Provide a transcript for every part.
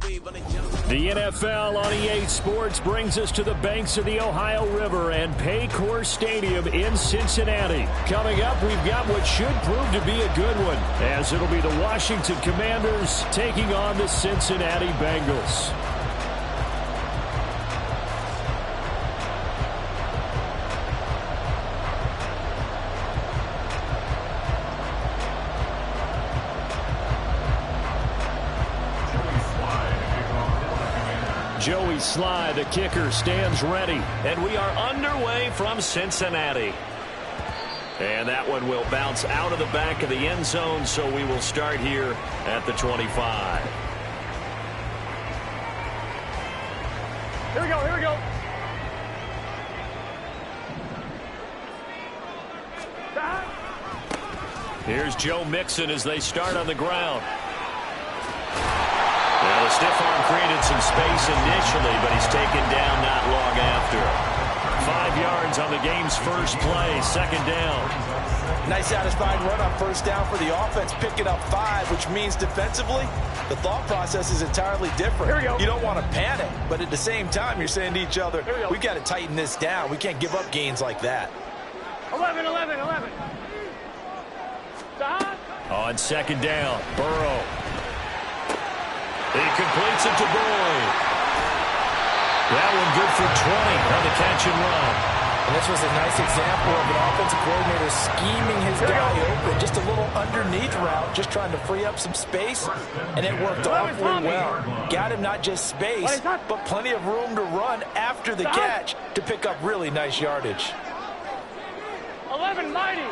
The NFL on EA Sports brings us to the banks of the Ohio River and Paycor Stadium in Cincinnati. Coming up, we've got what should prove to be a good one, as it'll be the Washington Commanders taking on the Cincinnati Bengals. Joey Sly, the kicker, stands ready. And we are underway from Cincinnati. And that one will bounce out of the back of the end zone, so we will start here at the 25. Here we go, here we go. Here's Joe Mixon as they start on the ground. Well, the stiff arm created some space initially, but he's taken down not long after. 5 yards on the game's first play, second down. Nice satisfying run on first down for the offense, picking up 5, which means defensively, the thought process is entirely different. Here we go. You don't want to panic, but at the same time, you're saying to each other, we've got to tighten this down. We can't give up gains like that. 11. On second down, Burrow. He completes it to Boyd. That one good for 20 on the catch and run. And this was a nice example of an offensive coordinator scheming his guy open. Just a little underneath route, just trying to free up some space, and it worked awfully well. Got him not just space, but plenty of room to run after the catch to pick up really nice yardage. 11 mighty.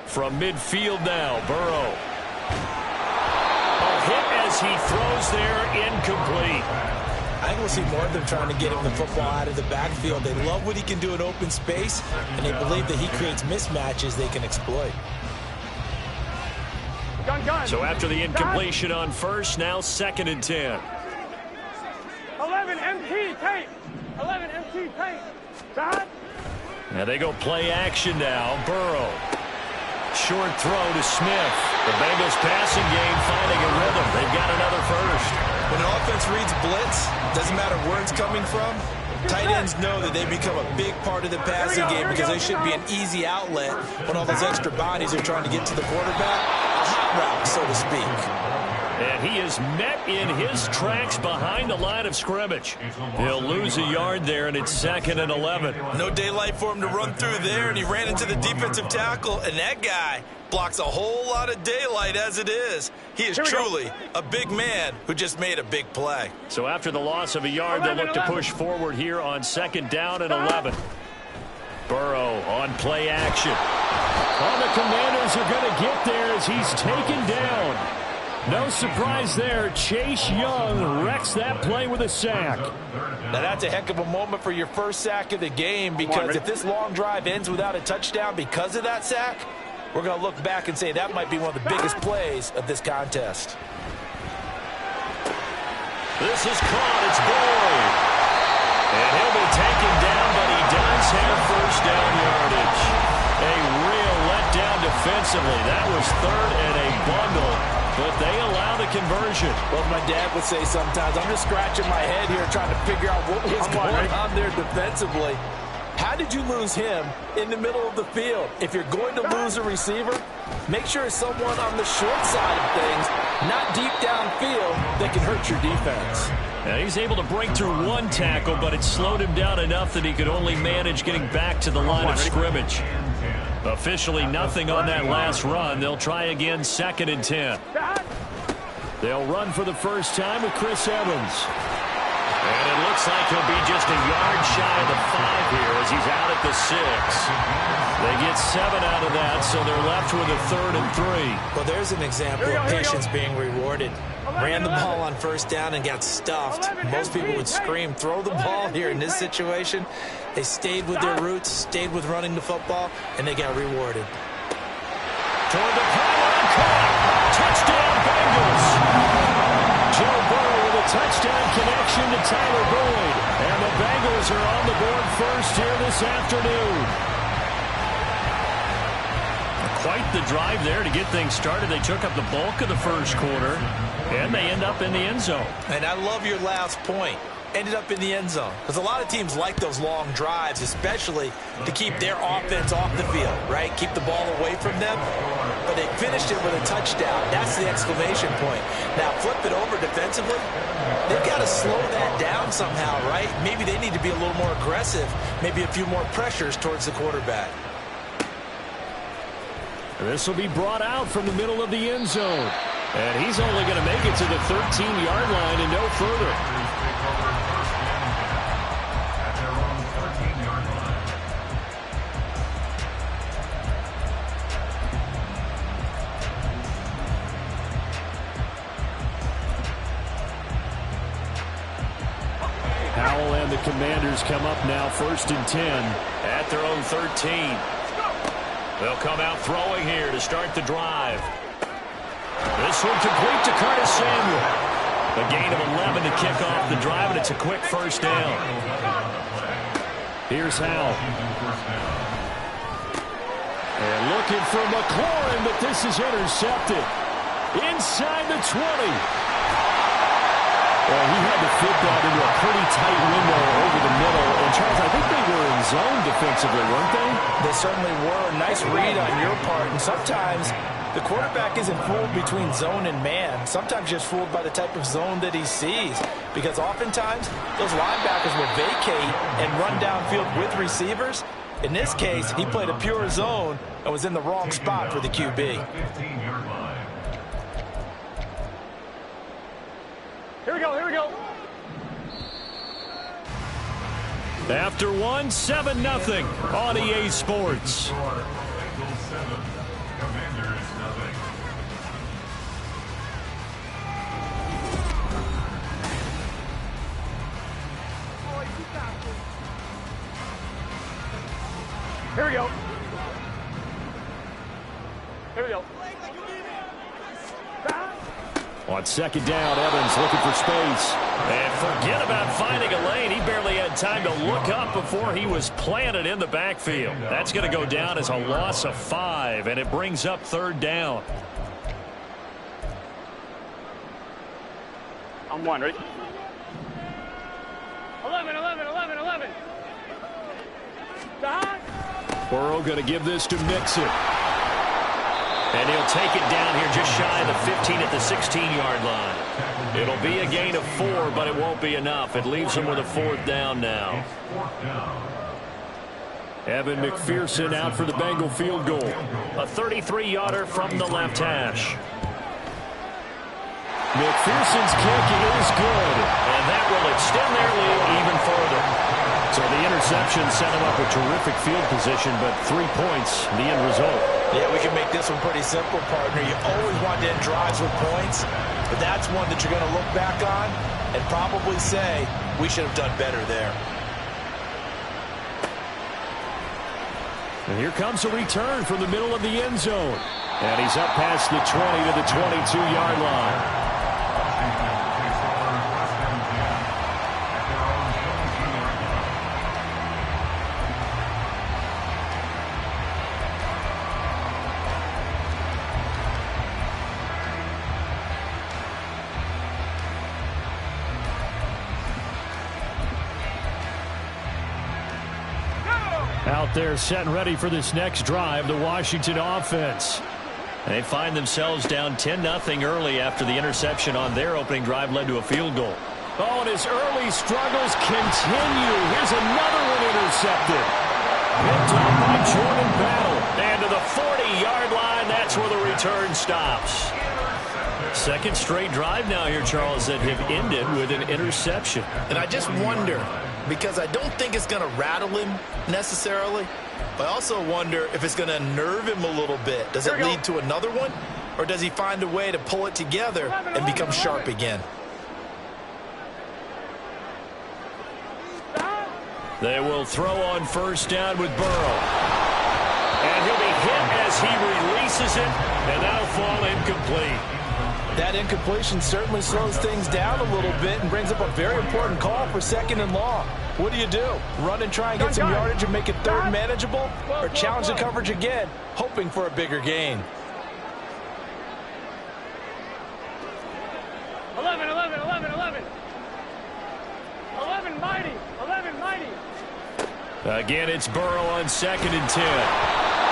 From midfield now, Burrow. A hit as he throws there, incomplete. I think we'll see more of them trying to get him the football out of the backfield. They love what he can do in open space, and they believe that he creates mismatches they can exploit. Gun. So after the incompletion on first, now second and 10. 11 MT tape. Now they go play action now. Burrow. Short throw to Smith. The Bengals passing game finding a rhythm. They've got another first. When an offense reads blitz, doesn't matter where it's coming from, tight ends know that they become a big part of the passing game because they should be an easy outlet when all those extra bodies are trying to get to the quarterback. A hot route, so to speak. And he is met in his tracks behind the line of scrimmage. He'll lose a yard there, and it's second and 11. No daylight for him to run through there, and he ran into the defensive tackle, and that guy blocks a whole lot of daylight as it is. He is truly a big man who just made a big play. So after the loss of a yard, they'll look to push forward here on second down and 11. Burrow on play action. Well, the Commanders are going to get there as he's taken down. No surprise there. Chase Young wrecks that play with a sack. Now that's a heck of a moment for your first sack of the game, because if this long drive ends without a touchdown because of that sack, we're going to look back and say that might be one of the biggest plays of this contest. This is caught. It's Boyd. And he'll be taken down, but he does have first down yardage. A real letdown defensively. That was third and a bundle, but they allow the conversion. Well, my dad would say sometimes, I'm just scratching my head here trying to figure out what was going on there defensively. How did you lose him in the middle of the field? If you're going to lose a receiver, make sure it's someone on the short side of things, not deep downfield, that can hurt your defense. Now he's able to break through one tackle, but it slowed him down enough that he could only manage getting back to the line of scrimmage. Officially nothing on that last run. They'll try again, second and 10. They'll run for the first time with Chris Evans. And it looks like he'll be just a yard shy of the 5 here as he's out at the 6. They get 7 out of that, so they're left with a third and 3. Well, there's an example of patience being rewarded. Ran the ball on first down and got stuffed. Most people would scream, throw the ball here. In this situation, they stayed with their roots, stayed with running the football, and they got rewarded. Toward the pylon, caught. Touchdown, Bengals. Joe Burrow with a touchdown connection to Tyler Boyd. And the Bengals are on the board first here this afternoon. Quite the drive there to get things started. They took up the bulk of the first quarter. And they end up in the end zone. And I love your last point. Ended up in the end zone. Because a lot of teams like those long drives, especially to keep their offense off the field, right? Keep the ball away from them. But they finished it with a touchdown. That's the exclamation point. Now, flip it over defensively. They've got to slow that down somehow, right? Maybe they need to be a little more aggressive. Maybe a few more pressures towards the quarterback. This will be brought out from the middle of the end zone. And he's only going to make it to the 13-yard line and no further. Howell and the Commanders come up now, 1st and 10. At their own 13. They'll come out throwing here to start the drive. This one complete to Curtis Samuel. A gain of 11 to kick off the drive, and it's a quick first down. Here's Howell. And looking for McLaurin, but this is intercepted. Inside the 20. Well, he had to fit that into a pretty tight window over the middle. And, Charles, I think they were in zone defensively, weren't they? They certainly were. Nice read on your part. And sometimes the quarterback isn't fooled between zone and man. Sometimes just fooled by the type of zone that he sees. Because oftentimes, those linebackers will vacate and run downfield with receivers. In this case, he played a pure zone and was in the wrong spot for the QB. Here we go, here we go. After one, 7-0 on EA Sports. Here we go. Here we go. On 2nd down, Evans looking for space. And forget about finding a lane. He barely had time to look up before he was planted in the backfield. That's going to go down as a loss of 5, and it brings up 3rd down. I'm one, ready? 11, 11, 11, 11. Burrow going to give this to Mixon. And he'll take it down here just shy of the 15 at the 16-yard line. It'll be a gain of 4, but it won't be enough. It leaves him with a 4th down now. Evan McPherson out for the Bengal field goal. A 33-yarder from the left hash. McPherson's kick is good. And that will extend their lead even further. So the interception set him up with terrific field position, but 3 points, the end result. Yeah, we can make this one pretty simple, partner. You always want to end drives with points, but that's one that you're going to look back on and probably say, we should have done better there. And here comes a return from the middle of the end zone. And he's up past the 20 to the 22-yard line. Out there set and ready for this next drive, the Washington offense. They find themselves down 10-0 early after the interception on their opening drive led to a field goal. Oh, and his early struggles continue. Here's another one intercepted. Picked up by Jordan Battle. And to the 40-yard line, that's where the return stops. Second straight drive now here, Charles, that have ended with an interception. And I just wonder, because I don't think it's going to rattle him necessarily, but I also wonder if it's going to nerve him a little bit. Does it lead to another one? Or does he find a way to pull it together and become sharp again? They will throw on first down with Burrow. And he'll be hit as he releases it, and that'll fall incomplete. That incompletion certainly slows things down a little bit and brings up a very important call for 2nd and long. What do? Run and try and get some yardage and make it 3rd manageable? Or challenge the coverage again, hoping for a bigger gain? 11, 11, 11, 11. 11 mighty. 11 mighty. Again, it's Burrow on 2nd and 10.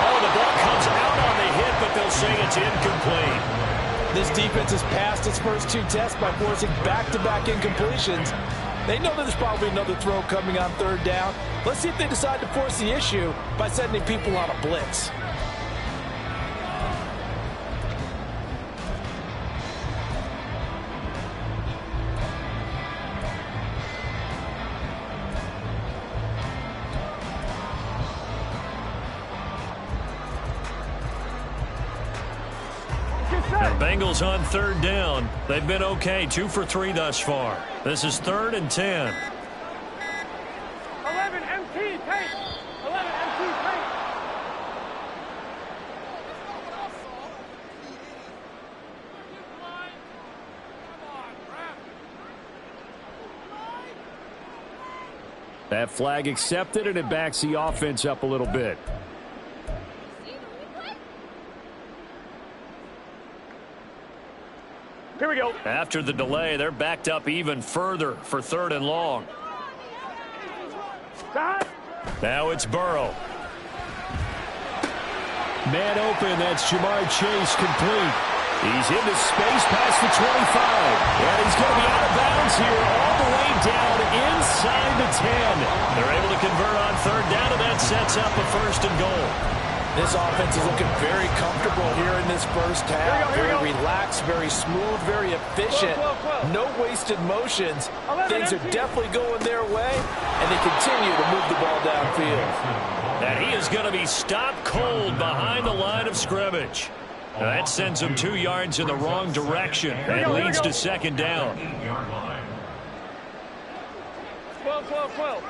Oh, the ball comes out on the hit, but they'll say it's incomplete. This defense has passed its first 2 tests by forcing back-to-back incompletions. They know that there's probably another throw coming on 3rd down. Let's see if they decide to force the issue by sending people on a blitz. The Bengals on 3rd down. They've been okay, 2 for 3 thus far. This is 3rd and 10. 11 MT tape. 11 MT tape. That flag accepted, and it backs the offense up a little bit. Here we go. After the delay, they're backed up even further for 3rd and long. Now it's Burrow. Man open, that's Jamar Chase complete. He's into space past the 25. And he's going to be out of bounds here all the way down inside the 10. They're able to convert on 3rd down, and that sets up a 1st and goal. This offense is looking very comfortable here in this first half. Very relaxed, very smooth, very efficient. No wasted motions. Things are definitely going their way, and they continue to move the ball downfield. And he is going to be stopped cold behind the line of scrimmage. Now that sends him 2 yards in the wrong direction and leads to 2nd down. 12, 12, 12.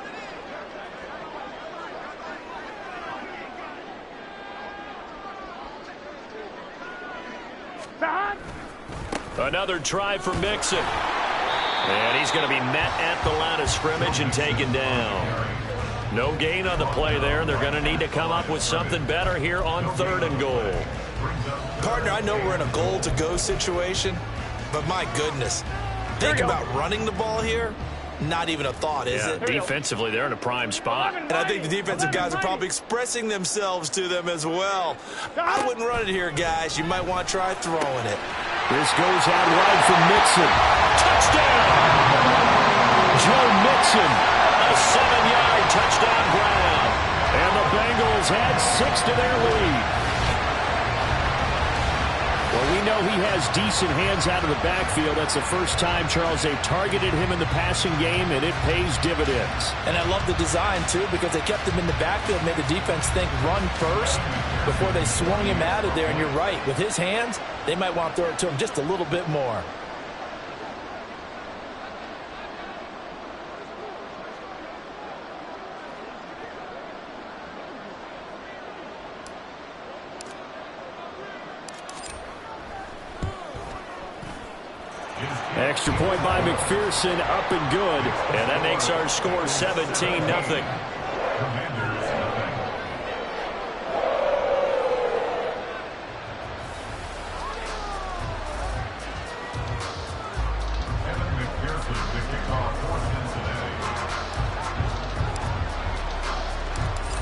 Another try for Mixon. And he's going to be met at the line of scrimmage and taken down. No gain on the play there. They're going to need to come up with something better here on 3rd and goal. Partner, I know we're in a goal-to-go situation, but my goodness. Think about running the ball here. Not even a thought, is it? Defensively, they're in a prime spot. And I think the defensive guys are probably expressing themselves to them as well. I wouldn't run it here, guys. You might want to try throwing it. This goes out wide for Mixon. Touchdown! Joe Mixon, a 7-yard touchdown grab. And the Bengals add 6 to their lead. Well, we know he has decent hands out of the backfield. That's the first time, Charles, they've targeted him in the passing game, and it pays dividends. And I love the design, too, because they kept him in the backfield, made the defense think run first before they swung him out of there. And you're right, with his hands, they might want to throw it to him just a little bit more. Extra point by McPherson, up and good. And that makes our score 17-0.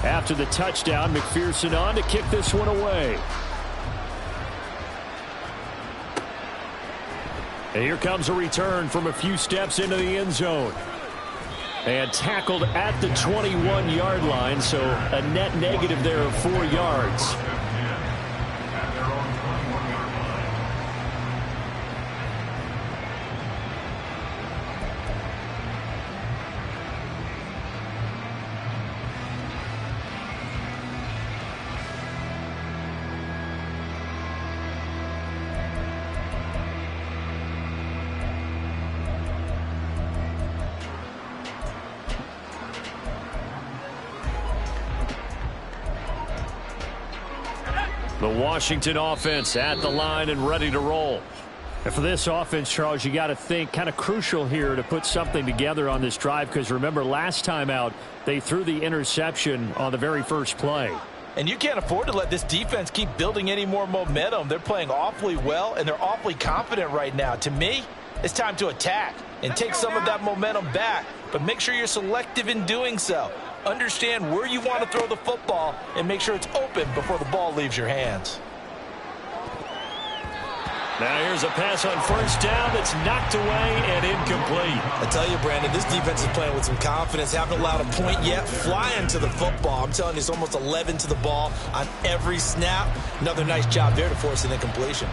After the touchdown, McPherson on to kick this one away. And here comes a return from a few steps into the end zone. And tackled at the 21-yard line, so a net negative there of 4 yards. The Washington offense at the line and ready to roll. And for this offense, Charles, you got to think kind of crucial here to put something together on this drive, because remember last time out they threw the interception on the very first play. And you can't afford to let this defense keep building any more momentum. They're playing awfully well, and they're awfully confident right now. To me, It's time to attack and take some of that momentum back, but make sure you're selective in doing so. Understand where you want to throw the football and make sure it's open before the ball leaves your hands. Now here's a pass on first down that's knocked away and incomplete. I tell you, Brandon, this defense is playing with some confidence. Haven't allowed a point yet. Flying to the football. I'm telling you, it's almost 11 to the ball on every snap. Another nice job there to force an incompletion.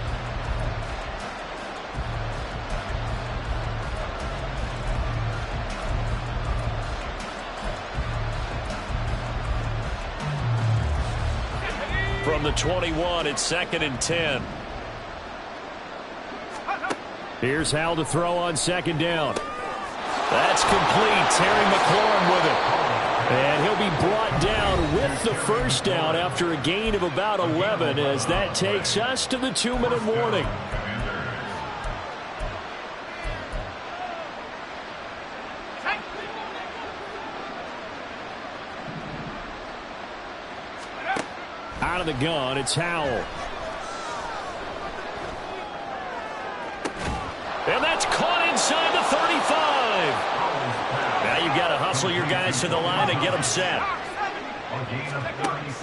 From the 21, it's 2nd and 10. Here's Howell to throw on 2nd down. That's complete. Terry McLaurin with it. And he'll be brought down with the first down after a gain of about 11 as that takes us to the 2-minute warning. Out of the gun, it's Howell. And that's caught inside the 35. Now you've got to hustle your guys to the line and get them set.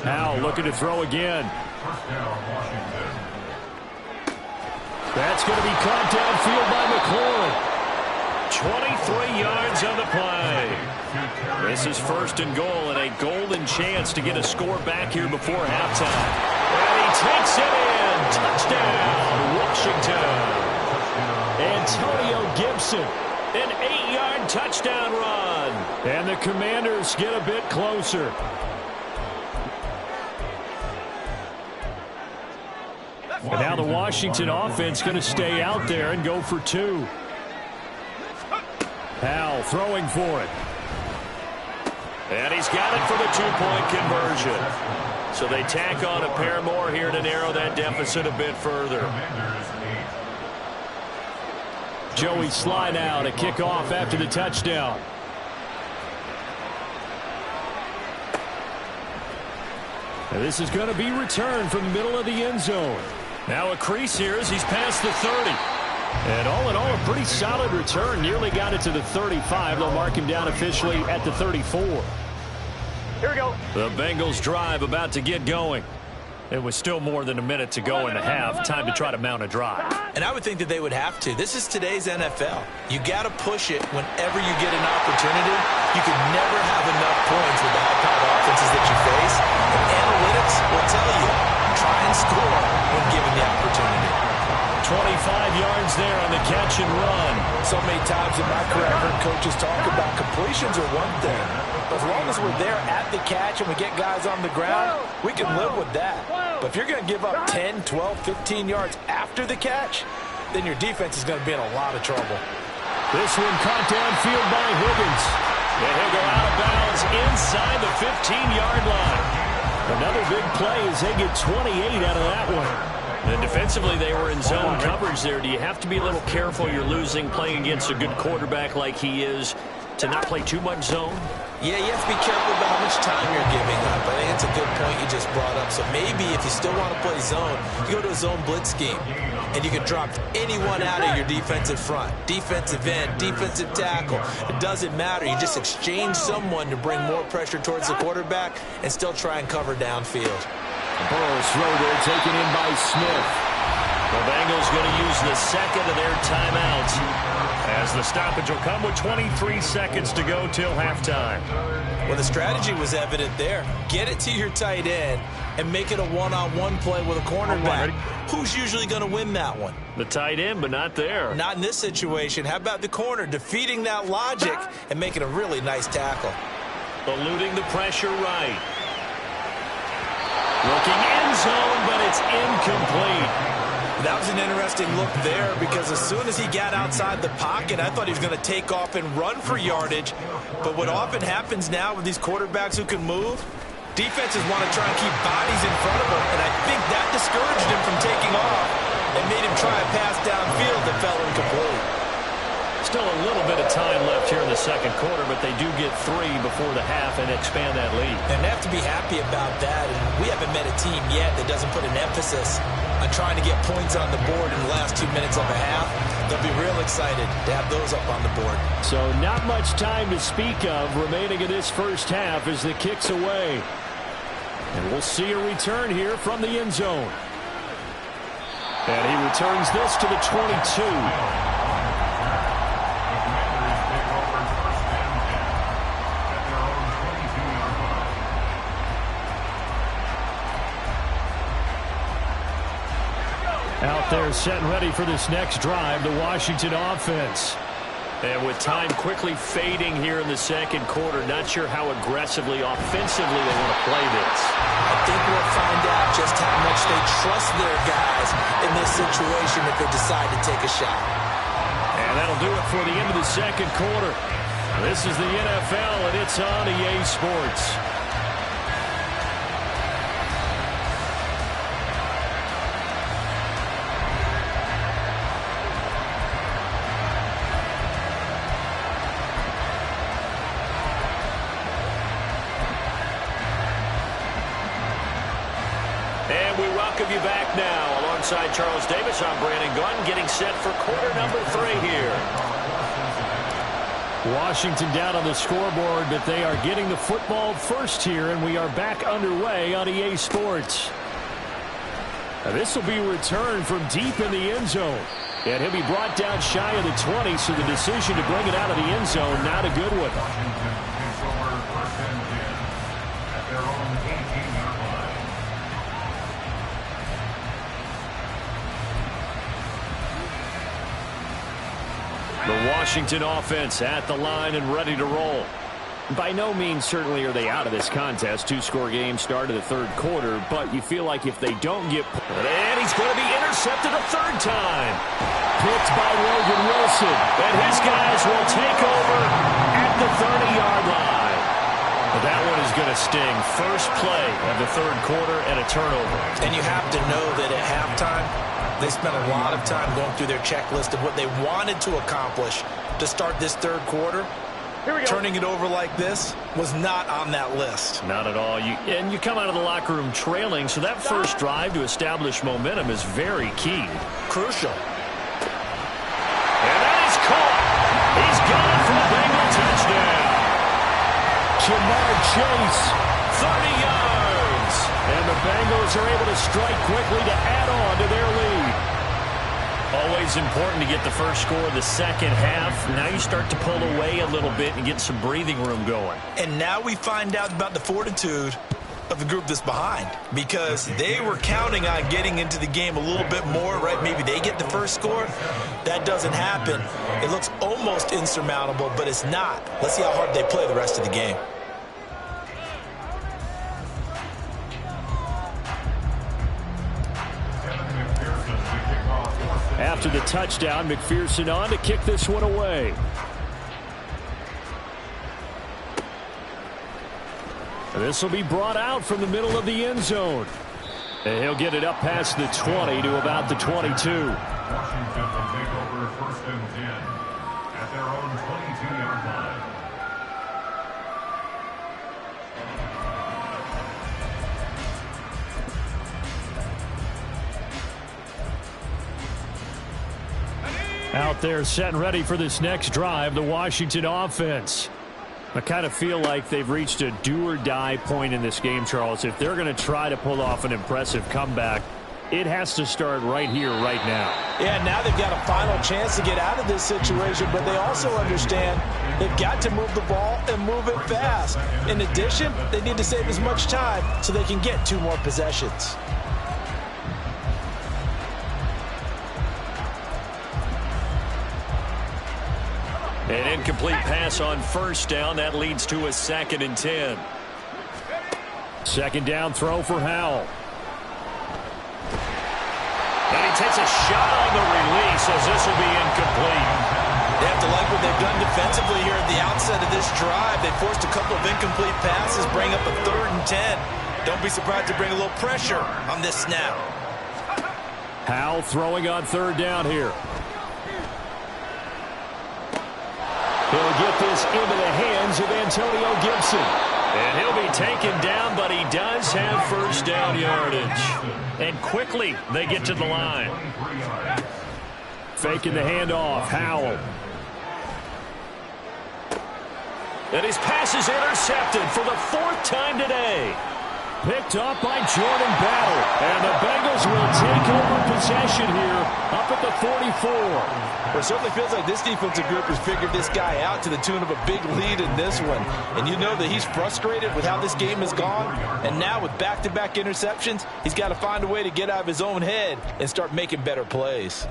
Howell looking to throw again. That's going to be caught downfield by McLaurin. 23 yards on the play. This is 1st and goal and a golden chance to get a score back here before halftime. And he takes it in. Touchdown, Washington. Antonio Gibson, an 8-yard touchdown run. And the Commanders get a bit closer. And now the Washington offense going to stay out there and go for 2. Howell throwing for it. And he's got it for the 2-point conversion. So they tack on a pair more here to narrow that deficit a bit further. Joey Slye now to kick off after the touchdown. And this is going to be returned from the middle of the end zone. Now a crease here as he's past the 30. And all in all, a pretty solid return. Nearly got it to the 35. They'll mark him down officially at the 34. Here we go. The Bengals drive about to get going. It was still more than a minute to go in the half. Time to try to mount a drive. And I would think that they would have to. This is today's NFL. You got to push it whenever you get an opportunity. You can never have enough points with the high-powered offenses that you face. And analytics will tell you, try and score when given the opportunity. 25 yards there on the catch and run. So many times in my career, I've heard coaches talk about completions are one thing. But as long as we're there at the catch and we get guys on the ground, we can live with that. But if you're going to give up 10, 12, 15 yards after the catch, then your defense is going to be in a lot of trouble. This one caught downfield by Higgins. And he'll go out of bounds inside the 15-yard line. Another big play as they get 28 out of that one. And defensively, they were in zone coverage there. Do you have to be a little careful? You're losing playing against a good quarterback like he is to not play too much zone? Yeah, you have to be careful about how much time you're giving up. I think it's a good point you just brought up. So maybe if you still want to play zone, you go to a zone blitz scheme. And you can drop anyone out of your defensive front. Defensive end, defensive tackle. It doesn't matter. You just exchange someone to bring more pressure towards the quarterback and still try and cover downfield. Burrow's throw there taken in by Smith. The Bengals going to use the second of their timeouts as the stoppage will come with 23 seconds to go till halftime. Well, the strategy was evident there. Get it to your tight end and make it a one-on-one play with a cornerback. Who's usually going to win that one? The tight end, but not there. Not in this situation. How about the corner defeating that logic and making a really nice tackle? Eluding the pressure right. Looking end zone, but it's incomplete. That was an interesting look there because as soon as he got outside the pocket, I thought he was going to take off and run for yardage. But what often happens now with these quarterbacks who can move, defenses want to try and keep bodies in front of them, and I think that discouraged him from taking off and made him try a pass downfield that fell incomplete. Still a little bit of time left here in the second quarter, but they do get 3 before the half and expand that lead. And they have to be happy about that. And we haven't met a team yet that doesn't put an emphasis on trying to get points on the board in the last 2 minutes of a half. They'll be real excited to have those up on the board. So not much time to speak of remaining in this first half as the kick's away. And we'll see a return here from the end zone. And he returns this to the 22. Out there set and ready for this next drive, the Washington offense. And with time quickly fading here in the second quarter, not sure how aggressively, offensively they want to play this. I think we'll find out just how much they trust their guys in this situation if they decide to take a shot. And that'll do it for the end of the second quarter. This is the NFL, and it's on EA Sports. And we welcome you back now. Alongside Charles Davis, I'm Brandon Gunn, getting set for quarter number 3 here. Washington down on the scoreboard, but they are getting the football first here, and we are back underway on EA Sports. Now, this will be a return from deep in the end zone. And he'll be brought down shy of the 20, so the decision to bring it out of the end zone, not a good one. The Washington offense at the line and ready to roll. By no means certainly are they out of this contest. 2-score game start of the third quarter, but you feel like if they don't get... And he's going to be intercepted a third time. Picked by Logan Wilson. And his guys will take over at the 30-yard line. But that one is going to sting. First play of the third quarter and a turnover. And you have to know that at halftime, they spent a lot of time going through their checklist of what they wanted to accomplish to start this third quarter. Here we go. Turning it over like this was not on that list. Not at all. And you come out of the locker room trailing, so that first drive to establish momentum is very key. Crucial. And that is caught. He's gone for a Bengal touchdown. Jamar Chase. 30 yards. And the Bengals are able to strike quickly to add on to their lead. Always important to get the first score of the second half. Now you start to pull away a little bit and get some breathing room going. And now we find out about the fortitude of the group that's behind, because they were counting on getting into the game a little bit more, right? Maybe they get the first score. That doesn't happen. It looks almost insurmountable, but it's not. Let's see how hard they play the rest of the game. After the touchdown, McPherson on to kick this one away. This will be brought out from the middle of the end zone. And he'll get it up past the 20 to about the 22. Washington will take over 1st and 10 at their own 22-yard line. Out there set and ready for this next drive, the Washington offense. I kind of feel like they've reached a do-or-die point in this game, Charles. If they're going to try to pull off an impressive comeback, it has to start right here, right now. Yeah, now they've got a final chance to get out of this situation, but they also understand they've got to move the ball and move it fast. In addition, they need to save as much time so they can get 2 more possessions. An incomplete pass on first down. That leads to a 2nd and 10. Second down throw for Howell. And he takes a shot on the release as this will be incomplete. They have to like what they've done defensively here at the outset of this drive. They forced a couple of incomplete passes, bring up a 3rd and 10. Don't be surprised to bring a little pressure on this snap. Howell throwing on 3rd down here. He'll get this into the hands of Antonio Gibson. And he'll be taken down, but he does have first down yardage. And quickly, they get to the line. Faking the handoff. Howell. And his pass is intercepted for the 4th time today. Picked up by Jordan Battle. And the Bengals will take over possession here up at the 44. Well, it certainly feels like this defensive group has figured this guy out to the tune of a big lead in this one. And you know that he's frustrated with how this game has gone. And now with back-to-back interceptions, he's got to find a way to get out of his own head and start making better plays.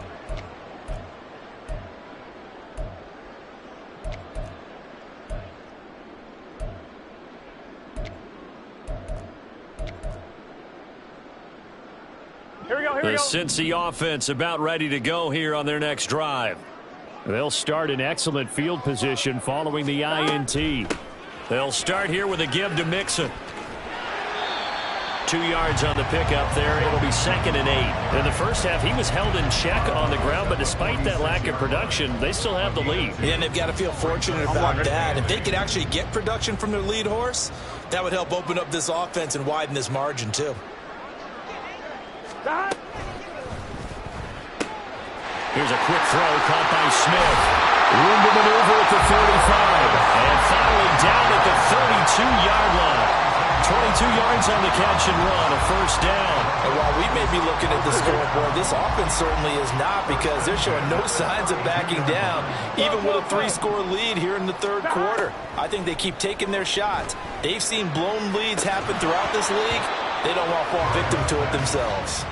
The Cincy offense about ready to go here on their next drive. They'll start in excellent field position following the INT. They'll start here with a give to Mixon. 2 yards on the pickup there. It'll be 2nd and 8. In the first half, he was held in check on the ground, but despite that lack of production, they still have the lead. Yeah, and they've got to feel fortunate about that. If they could actually get production from their lead horse, that would help open up this offense and widen this margin too. Here's a quick throw caught by Smith. Room to maneuver at the 35. And finally down at the 32-yard line. 22 yards on the catch and run, a 1st down. And while we may be looking at the scoreboard, this offense certainly is not, because they're showing no signs of backing down, even with a 3-score lead here in the 3rd quarter. I think they keep taking their shots. They've seen blown leads happen throughout this league. They don't want to fall victim to it themselves.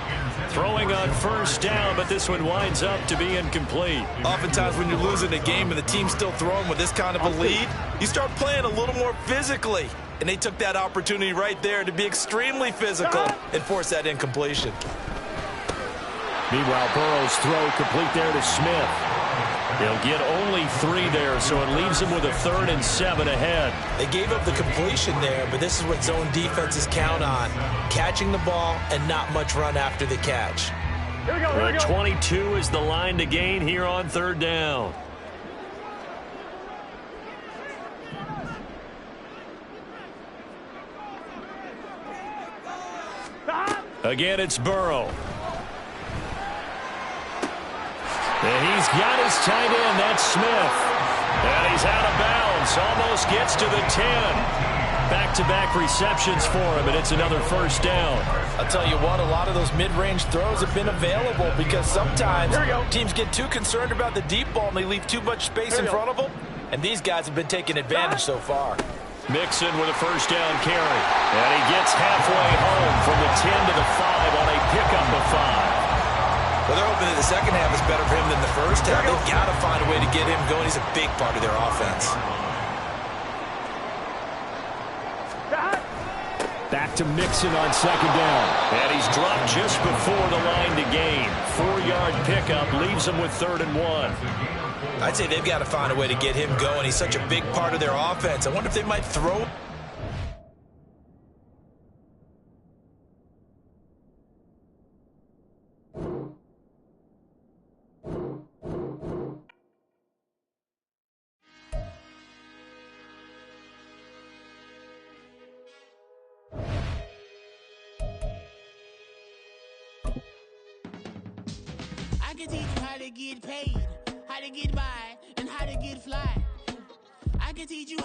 Throwing on 1st down, but this one winds up to be incomplete. Oftentimes when you're losing a game and the team's still throwing with this kind of a lead, you start playing a little more physically. And they took that opportunity right there to be extremely physical and force that incompletion. Meanwhile, Burrow's throw complete there to Smith. They'll get only 3 there, so it leaves them with a 3rd and 7 ahead. They gave up the completion there, but this is what zone defenses count on. Catching the ball and not much run after the catch. Here we go. The 22 is the line to gain here on 3rd down. Again, it's Burrow. And he's got his tight end. That's Smith. And he's out of bounds. Almost gets to the 10. Back-to-back receptions for him, and it's another 1st down. I'll tell you what, a lot of those mid-range throws have been available, because sometimes teams get too concerned about the deep ball and they leave too much space in front of them. And these guys have been taking advantage so far. Mixon with a 1st down carry. And he gets halfway home from the 10 to the 5 on a pickup of 5. Well, they're hoping that the second half is better for him than the first half. They've got to find a way to get him going. He's a big part of their offense. Back to Mixon on 2nd down. And he's dropped just before the line to gain. 4-yard pickup leaves him with 3rd and 1. I'd say they've got to find a way to get him going. He's such a big part of their offense. I wonder if they might throw. I can teach you how to get paid, how to get by, and how to get fly. I can teach you